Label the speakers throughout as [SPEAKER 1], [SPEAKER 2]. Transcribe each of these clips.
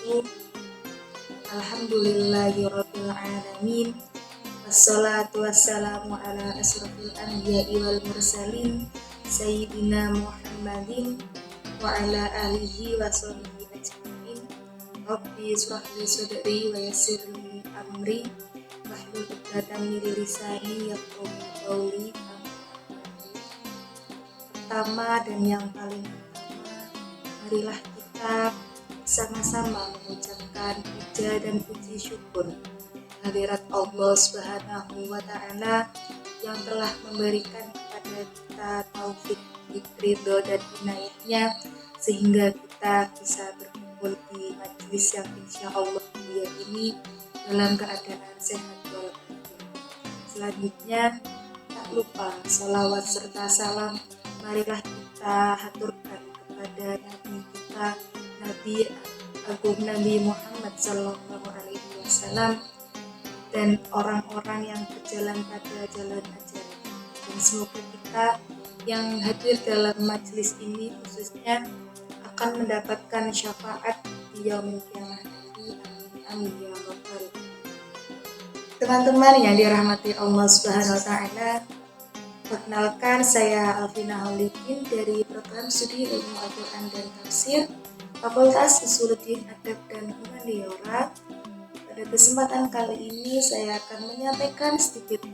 [SPEAKER 1] wabarakatuh. Alhamdulillahirabbil alamin. Wassalatu wassalamu ala asrofil anbiya'i wal mursalin Sayyidina Muhammadin wa ala alihi wa sahbihi ajma'in. Rabbi shrah li sadri wa yassir li amri wahlul 'uqdatam min lisani yafqahu qawli. Pertama dan yang paling utama, marilah kita sama-sama mengucapkan puja dan puji syukur kehadirat Allah Subhanahu wa Ta'ala yang telah memberikan kepada kita taufik, ridho dan inayahnya sehingga kita bisa berkumpul di majelis yang insya Allah mulia ini dalam keadaan sehat walafiat. Selanjutnya, tak lupa salawat serta salam marilah kita haturkan kepada Nabi kita, Nabi Agung Nabi Muhammad Sallallahu Alaihi Wasallam dan orang-orang yang berjalan pada jalan ajaran. Dan semoga kita yang hadir dalam majelis ini khususnya akan mendapatkan syafaat di yaumil qiyamah nanti. Amin ya rabbal alamin. Teman-teman yang dirahmati Allah Subhanahu Wa Taala, perkenalkan, saya Alvina Holikin dari program studi ilmu Al-Quran dan Tafsir Fakultas Usuluddin Adab dan Humaniora. Pada kesempatan kali ini saya akan menyampaikan sedikit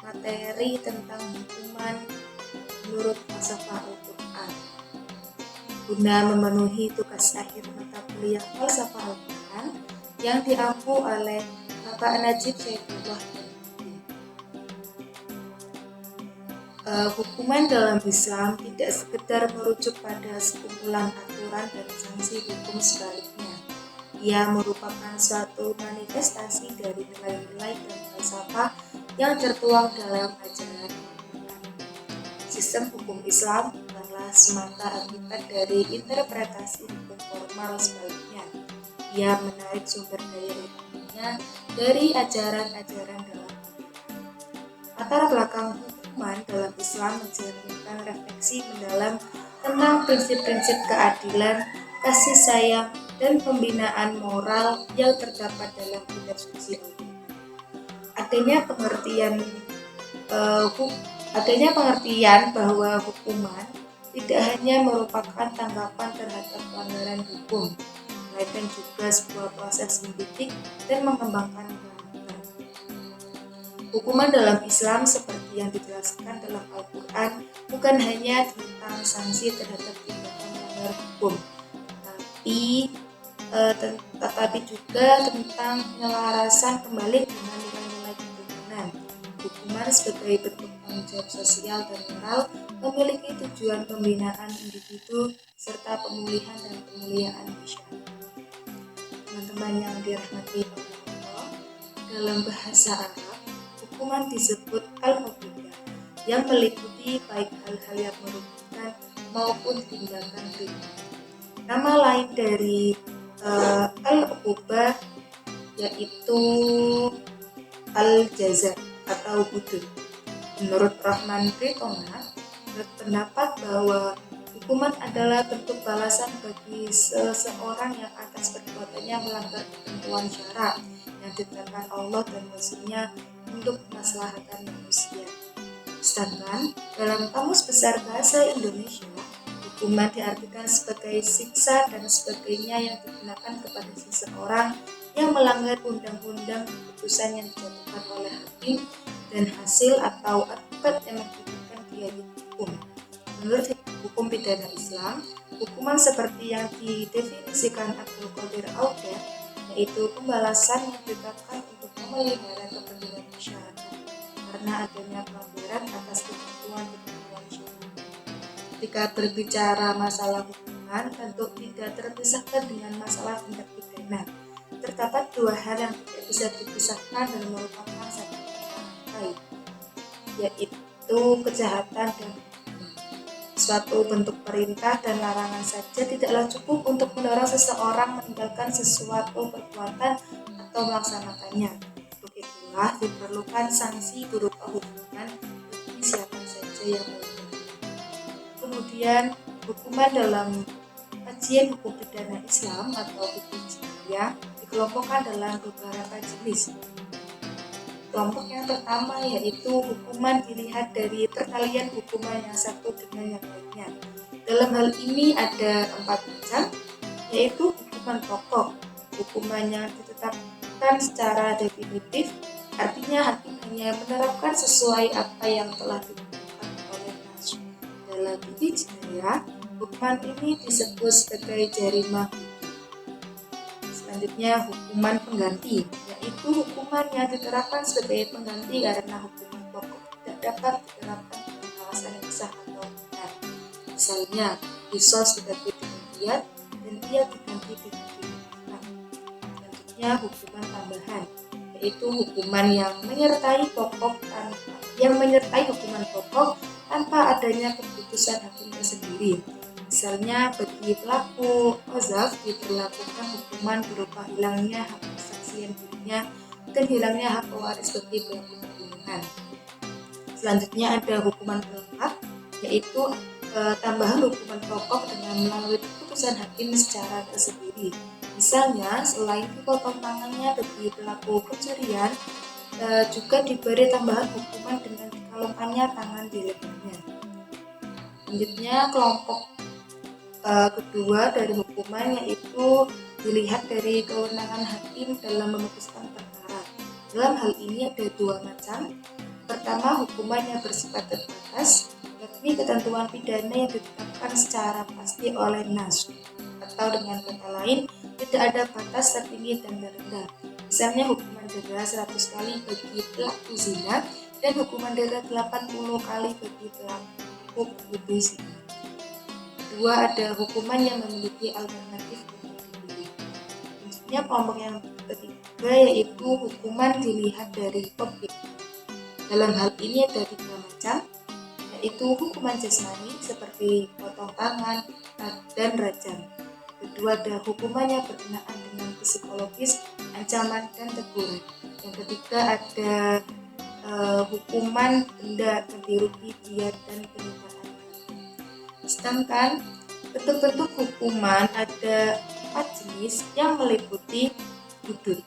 [SPEAKER 1] materi tentang hukuman menurut falsafah Al-Quran guna memenuhi tugas akhir mata kuliah falsafah Al-Quran yang diampu oleh Bapak Najib Syaifullah. Hukuman dalam Islam tidak sekedar merujuk pada sekumpulan aturan dan sanksi hukum, sebaliknya ia merupakan suatu manifestasi dari nilai-nilai dan falsafah yang tertuang dalam ajaran Al-Quran. Sistem hukum Islam bukanlah semata akibat dari interpretasi hukum formal, sebaliknya ia menarik sumber daya ilmunya dari ajaran-ajaran dalam Al-Quran. Latar belakang dalam Islam mencerminkan refleksi mendalam tentang prinsip-prinsip keadilan, kasih sayang, dan pembinaan moral yang terdapat dalam kitab suci Al-Quran. Adanya pengertian bahwa hukuman tidak hanya merupakan tanggapan terhadap pelanggaran hukum, melainkan juga sebuah proses mendidik dan mengembangkan karakter. Hukuman dalam Islam seperti yang dijelaskan dalam Al-Quran bukan hanya tentang sanksi terhadap tindakan melanggar hukum, tetapi juga tentang penyelarasan kembali dengan nilai-nilai ketuhanan. Hukuman sebagai bentuk tanggung jawab sosial dan moral memiliki tujuan pembinaan individu serta pemulihan dan pemuliaan masyarakat. Teman-teman yang dirahmati Allah, dalam bahasa Arab hukuman disebut al-uqubah yang meliputi baik hal-hal yang merugikan maupun tindakan kriminal. Nama lain dari al-uqubah yaitu al-jaza atau hudud. Menurut Rahman Pritonga berpendapat bahwa hukuman adalah bentuk balasan bagi seseorang yang atas perbuatannya melanggar ketentuan syara yang ditetapkan Allah dan Rasul-Nya untuk kemaslahatan manusia. Sedangkan dalam Kamus Besar Bahasa Indonesia, hukuman diartikan sebagai siksa dan sebagainya yang digunakan kepada seseorang yang melanggar undang-undang, keputusan yang dijatuhkan oleh hakim, dan hasil atau akibat yang mengakibatkan dia dihukum. Menurut hukum pidana Islam, hukuman seperti yang didefinisikan Abdul Qadir Auda, yaitu pembalasan yang ditetapkan untuk memelihara kepentingan masyarakat karena adanya pelanggaran atas ketentuan syariat. Ketika berbicara masalah hukuman, tentu tidak terpisahkan dengan masalah tindak pidana. Terdapat dua hal yang tidak bisa dipisahkan dan merupakan satu rantai, yaitu kejahatan dan hukuman. Suatu bentuk perintah dan larangan saja tidaklah cukup untuk mendorong seseorang meninggalkan sesuatu perbuatan atau melaksanakannya. Untuk itulah diperlukan sanksi berupa hukuman bagi siapa saja yang melanggar. Kemudian hukuman dalam kajian hukum pidana Islam atau hukum ya dikelompokkan dalam beberapa jenis. Kelompok yang pertama yaitu hukuman dilihat dari perkalian hukuman yang satu dengan yang lainnya. Dalam hal ini ada 4 macam, yaitu hukuman pokok, hukuman yang ditetapkan secara definitif, artinya hakim hanya menerapkan sesuai apa yang telah ditetapkan oleh nas. Dalam fikih jinayah, hukuman ini disebut sebagai jarimah. Selanjutnya hukuman pengganti, yaitu hukuman yang diterapkan sebagai pengganti karena hukuman pokok tidak dapat diterapkan dengan alasan yang sah atau benar. Misalnya, kisos diganti dengan diat dan dia diganti dengan dimaafkan. Selanjutnya hukuman tambahan, yaitu hukuman yang menyertai hukuman pokok tanpa adanya keputusan hakim tersendiri. Misalnya bagi pelaku qadzaf diberlakukan hukuman berupa hilangnya hak kesaksian dirinya dan hilangnya hak pewaris bagi pelaku pembunuhan. Selanjutnya ada hukuman pelengkap, yaitu tambahan hukuman pokok dengan melalui keputusan hakim secara tersendiri. Misalnya selain dipotong tangannya bagi pelaku pencurian, juga diberi tambahan hukuman dengan dikalungkannya tangan di lehernya. Selanjutnya kelompok kedua dari hukuman yaitu dilihat dari kewenangan hakim dalam memutuskan perkara. Dalam hal ini ada 2 macam. Pertama, hukuman yang bersifat terbatas, yakni ketentuan pidana yang ditetapkan secara pasti oleh nas, atau dengan kata lain tidak ada batas tertinggi dan terendah. Misalnya hukuman denda 100 kali bagi pelaku zina dan hukuman denda 80 kali bagi pelaku pembunuh zina. Kedua, ada hukuman yang memiliki alternatif untuk dipilih. Selanjutnya kelompok yang ketiga yaitu hukuman dilihat dari objek. Dalam hal ini ada 3 macam, yaitu hukuman jasmani seperti potong tangan dan rajam. Kedua, ada hukuman yang berkenaan dengan psikologis, ancaman dan teguran. Yang ketiga ada hukuman denda, ganti rugi, diat dan penyitaan. Sedangkan bentuk-bentuk hukuman ada 4 jenis yang meliputi hudud.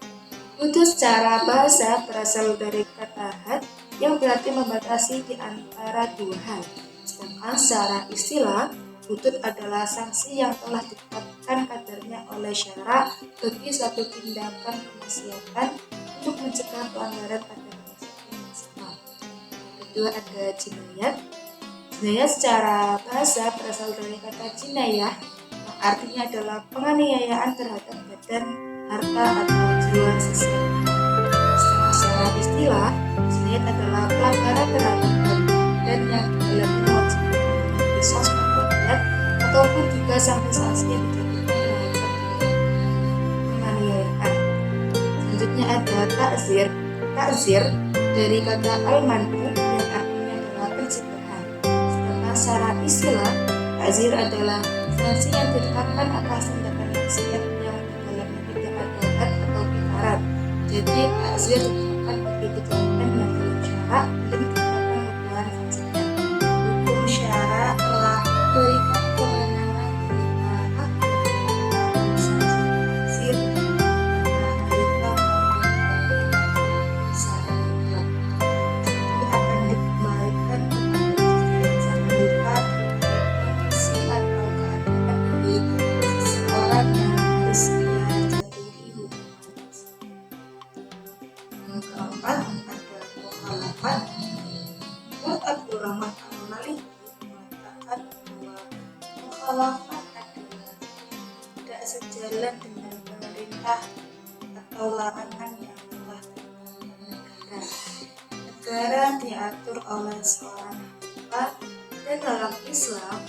[SPEAKER 1] Hudud secara bahasa berasal dari kata had yang berarti membatasi di antara 2 hal. Sedangkan secara istilah, hudud adalah sanksi yang telah ditetapkan kadarnya oleh syara bagi suatu tindakan kemaksiatan untuk mencegah pelanggaran pada kemaksiatan yang sama. Kedua ada jinayat. Jinayat secara bahasa berasal dari kata jinayah yang artinya adalah penganiayaan terhadap badan, harta, atau jiwa seseorang. Secara istilah, jinayat adalah pelanggaran terhadap badan yang dalamnya wajib mengenai kisos atau diat ataupun juga sanksi-sanksi yang dijatuhkan terhadap penganiayaan. Selanjutnya ada takzir. Takzir dari kata al-manu yang artinya adalah pencegahan. Secara istilah, takzir adalah sanksi yang ditetapkan atas tindakan maksiat yang dalamnya tidak ada had atau kifarat. Jadi takzir ditetapkan bagi kejahatan yang dalam syara dan ditetapkan hukuman sanksinya. Hukum syara telah memberikan kewenangan berupa hak untuk sanksi takzir pada khalifah maupun secara mutlak. Jadi akan dikembalikan kepada sang khalifah kondisi atau keadaan dari seseorang yang harus ia jatuhi hukuman. Yang keempat ada mukhalafat. Menurut Abdurrahman Al-Maliki mengatakan bahwa mukhalafat adalah tidak sejalan dengan pemerintah atau larangan yang telah ditetapkan negara. Negara diatur oleh seorang khalifah dan dalam Islam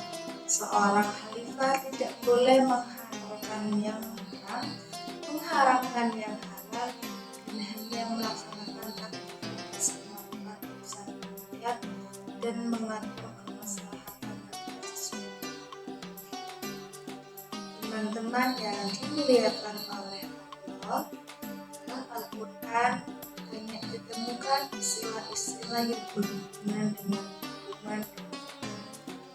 [SPEAKER 1] seorang khalifah tidak boleh menghalalkan yang haram, mengharamkan yang halal, dan hanya melaksanakan aktivitas melakukan urusan rakyat dan mengatur kemaslahatan rakyat sesuai. Teman-teman yang dimuliakan oleh Allah, dalam Al-Quran banyak ditemukan istilah-istilah yang berhubungan dengan hukuman.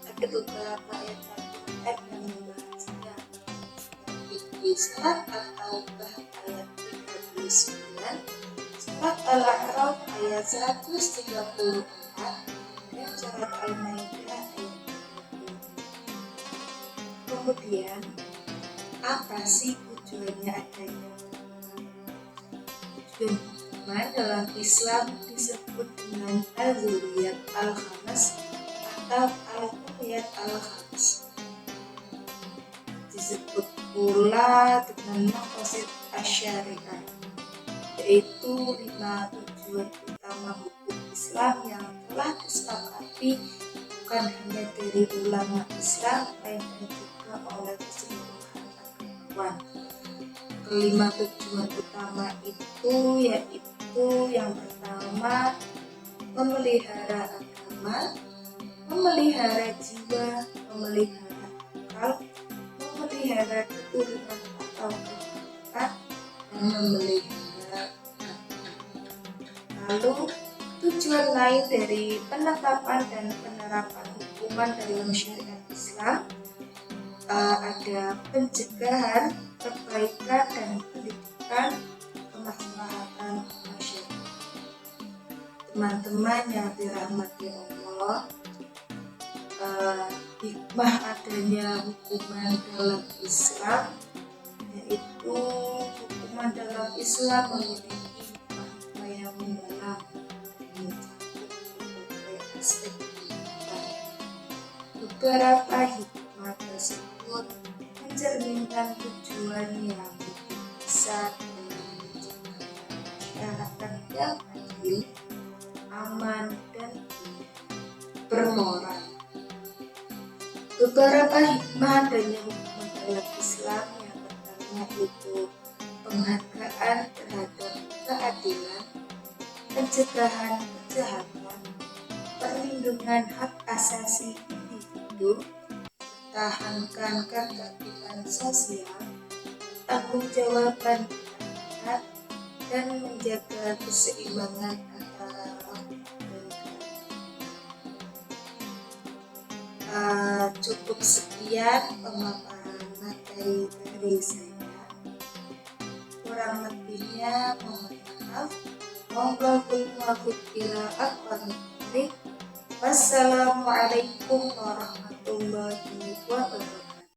[SPEAKER 1] Ada beberapa ayat Al-Quran yang membahasnya seperti dari surat At-Taubah ayat 39, surat Al-A'raf ayat 134, dan surat Al-Maidah ayat 30. Kemudian, apa sih tujuannya adanya tujuan hukuman dalam Islam disebut dengan al-Zuriyat al-Khamas atau al-Quriyat al-Khamas. Disebut pula dengan maqasid asy-syariah, yaitu 5 tujuan utama hukum Islam yang telah disepakati bukan hanya dari ulama Islam, melainkan juga oleh keseluruhan agamawan. Kelima tujuan utama itu yaitu yang pertama, memelihara agama, memelihara jiwa, memelihara akal, memelihara keturunan atau keturunan, dan memelihara harta. Lalu tujuan lain dari penetapan dan penerapan hukuman dalam syariat Islam ada pencegahan, perbaikan, dan pendidikan kemaslahatan masyarakat. Teman-teman yang dirahmati Allah, hikmah adanya hukuman dalam Islam yaitu hukuman dalam Islam memiliki makna yang mendalam dan mencakup berbagai aspek kehidupan. Beberapa hikmah tersebut mencerminkan tujuan yang besar dalam menciptakan masyarakat yang adil, aman, dan bermoral. Beberapa hikmah adanya hukuman dalam Islam yang pertama itu penghargaan terhadap keadilan, pencegahan kejahatan, perlindungan hak asasi individu, tahankan ketertiban sosial, tanggung-jawaban masyarakat, dan menjaga keseimbangan antara rakyat dan negara. Cukup sekian pemaparan materi dari saya. Kurang lebihnya mohon maaf. Wallahul muwaffiq ila aqwamit thoriq. Wassalamualaikum warahmatullahi wabarakatuh.